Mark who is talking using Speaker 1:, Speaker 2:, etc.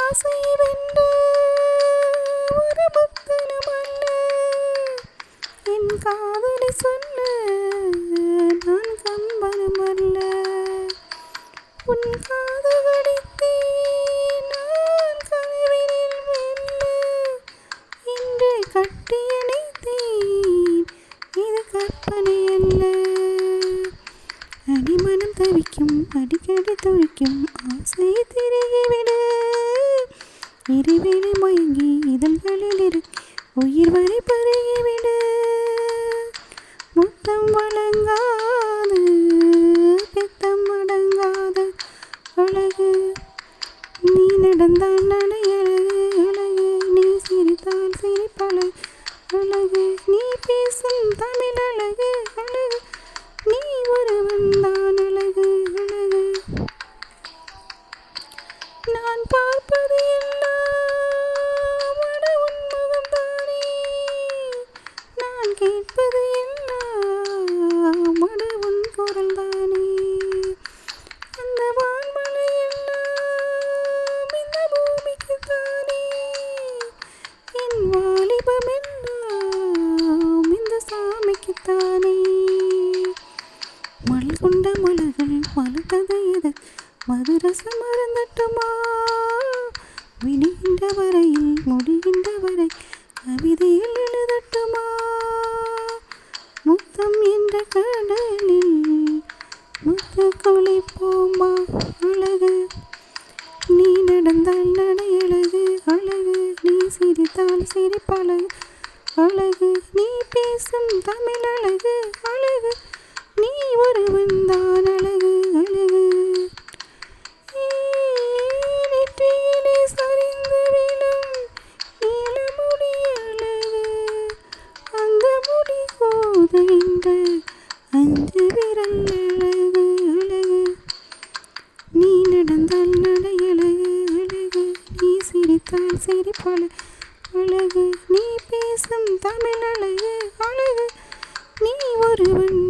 Speaker 1: ஆசை வென்ற ஒரு பக்தனும் அல்ல, என் காதலை சொல்ல நான் கம்பனும் அல்ல. உன் காதல் வடித்தேன் நான் கனவினில் மெல்ல, இன்று கட்டியணைத்தேன் இது கற்பனை அல்ல. அடிமனம் தவிக்கும் அடிக்கடி துடிக்கும் ஆசை திருகிவிட, இருவிழி மயங்கி இதழ்களில் உயிர் வரை பருகிவிட, முத்தம் வழங்காது பித்தம் அடங்காத அழகு, நீ நடந்தால் நடை அழகு அழகு, நீ சிரித்தால் சிரிப்பழகு அழகு, நீ பேசும் தமிழ் அழகு அழகு, நீ ஒருவன் தான் அழகு அழகு. நான் பார்ப்பது எல்லாம் உன் முகம்தானே, நான் கேட்பது எல்லாம் உன் குரல் தானே. அந்த வான்மலை எல்லாம் இந்த பூமிக்கு தானே, என் வாலிபம் எல்லாம் இந்த சாமிக்குத்தானே. மலர் கொண்ட மலர்கள் மலர்ந்தது எது, மதுரசம் மறந்தட்டுமா, விடுகின்ற வரையில் முடிகின்ற வரை கவிதையில் எழுதட்டுமா. முத்தம் என்ற கடலில் முத்து குளிப்போமா அழகு, நீ நடந்தால் நடை அழகு அழகு, நீ சிரித்தால் சிரிப்பழகு அழகு, நீ பேசும் தமிழ் அழகு அழகு, நீ ஒருவன் தான் அழகு அழகு. நெற்றியிலே சரிந்து விழும் நீலமுடி அழகு, அந்த முடி கோதுகின்ற அஞ்சு விரல் அழகு அழகு, நீ நடந்தால் நடை அழகு அழகு, நீ சிரித்தால் சிரிப்பழகு அழகு, நீ பேசும் தமிழ் அழகு அழகு, நீ ஒருவன்